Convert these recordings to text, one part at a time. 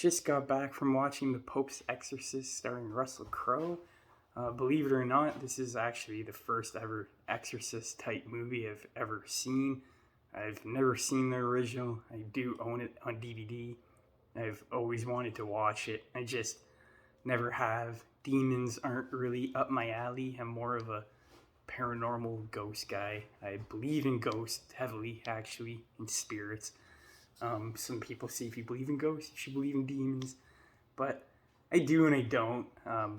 Just got back from watching The Pope's Exorcist starring Russell Crowe. Believe it or not, this is actually the first ever Exorcist type movie I've ever seen. I've never seen the original. I do own it on DVD. I've always wanted to watch it. I just never have. Demons aren't really up my alley. I'm more of a paranormal ghost guy. I believe in ghosts heavily, actually, in spirits. Some people say if you believe in ghosts, you should believe in demons. But I do and I don't. I'm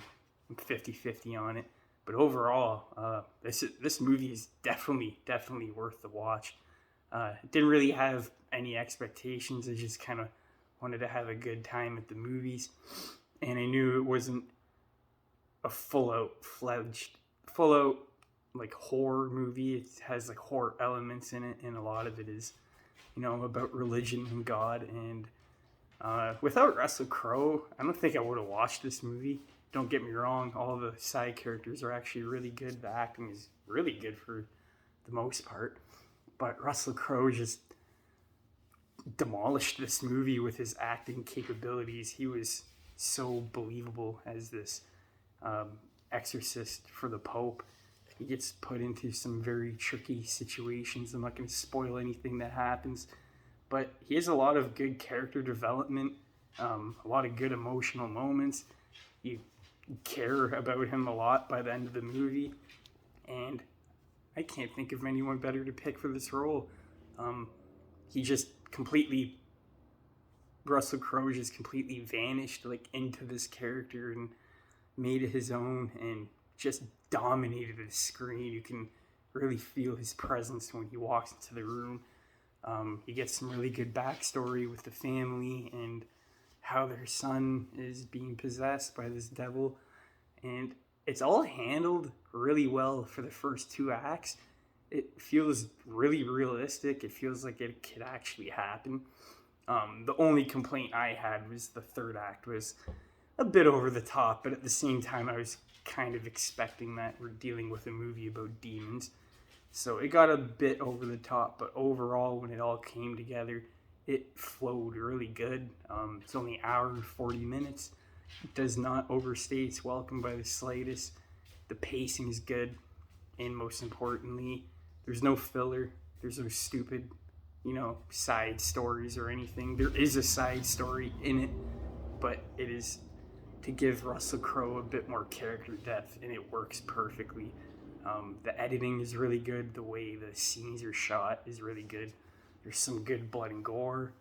50-50 on it. But overall, this movie is definitely worth the watch. Didn't really have any expectations. I just kind of wanted to have a good time at the movies. And I knew it wasn't a full out like horror movie. It has like horror elements in it, and a lot of it is, about religion and God. And without Russell Crowe, I don't think I would have watched this movie. Don't get me wrong, all the side characters are actually really good. The acting is really good for the most part. But Russell Crowe just demolished this movie with his acting capabilities. He was so believable as this exorcist for the Pope. He gets put into some very tricky situations. I'm not going to spoil anything that happens, but he has a lot of good character development, a lot of good emotional moments. You care about him a lot by the end of the movie, and I can't think of anyone better to pick for this role. Russell Crowe just completely vanished into this character and made it his own and just dominated the screen. You can really feel his presence when he walks into the room. You get some really good backstory with the family and how their son is being possessed by this devil. And it's all handled really well for the first two acts. It feels really realistic. It feels like it could actually happen. The only complaint I had was the third act was a bit over the top, but at the same time I was kind of expecting that. We're dealing with a movie about demons. So it got a bit over the top, but overall when it all came together, it flowed really good. It's only an hour and 40 minutes. It does not overstay its welcome by the slightest. The pacing is good, and most importantly, there's no filler. There's no stupid, side stories or anything. There is a side story in it, but it is to give Russell Crowe a bit more character depth, and it works perfectly. The editing is really good. The way the scenes are shot is really good. There's some good blood and gore,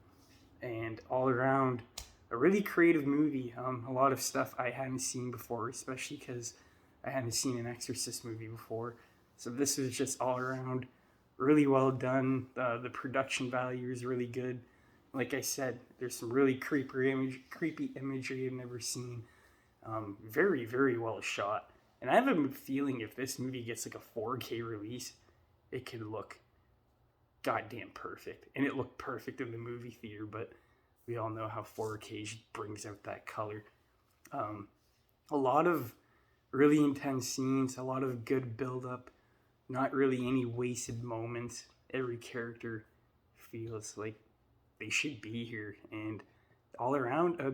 and all around, a really creative movie. A lot of stuff I hadn't seen before, especially because I hadn't seen an Exorcist movie before. So this is just all around really well done. The production value is really good. Like I said, there's some really creepy imagery I've never seen. Very, very well shot. And I have a feeling if this movie gets like a 4K release, it could look goddamn perfect. And it looked perfect in the movie theater, but we all know how 4K brings out that color. A lot of really intense scenes, a lot of good build-up, not really any wasted moments. Every character feels like they should be here, and all around a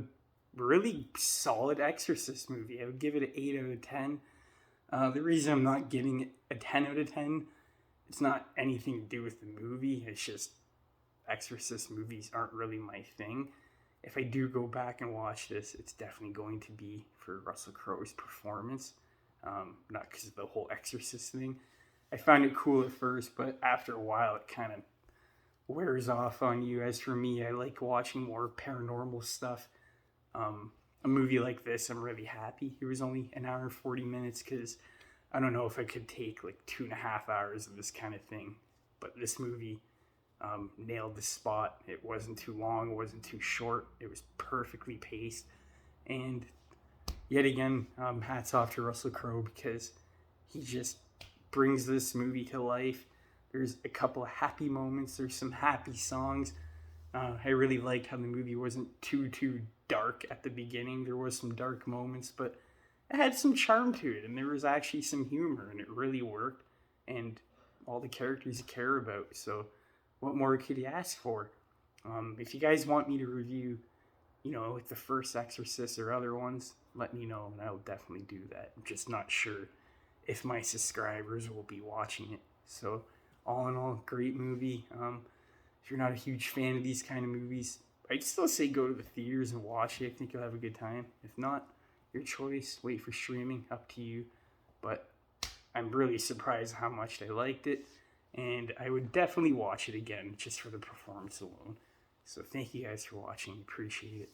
really solid Exorcist movie. I would give it an 8 out of 10. The reason I'm not giving it a 10 out of 10, it's not anything to do with the movie. It's just Exorcist movies aren't really my thing. If I do go back and watch this, it's definitely going to be for Russell Crowe's performance, not because of the whole Exorcist thing. I find it cool at first, but after a while it kind of wears off on you. As for me, I like watching more paranormal stuff. A movie like this, I'm really happy it was only an hour and 40 minutes, because I don't know if I could take like 2.5 hours of this kind of thing. But this movie nailed the spot. It wasn't too long, it wasn't too short, it was perfectly paced. And yet again, hats off to Russell Crowe, because he just brings this movie to life. There's a couple of happy moments, there's some happy songs. I really liked how the movie wasn't too dark at the beginning. There was some dark moments, but it had some charm to it, and there was actually some humor, and it really worked, and all the characters you care about. So what more could you ask for? If you guys want me to review like the first Exorcist or other ones, let me know and I'll definitely do that. I'm just not sure if my subscribers will be watching it. So, all in all, great movie. If you're not a huge fan of these kind of movies, I'd still say go to the theaters and watch it. I think you'll have a good time. If not, your choice. Wait for streaming. Up to you. But I'm really surprised how much they liked it. And I would definitely watch it again just for the performance alone. So thank you guys for watching. Appreciate it.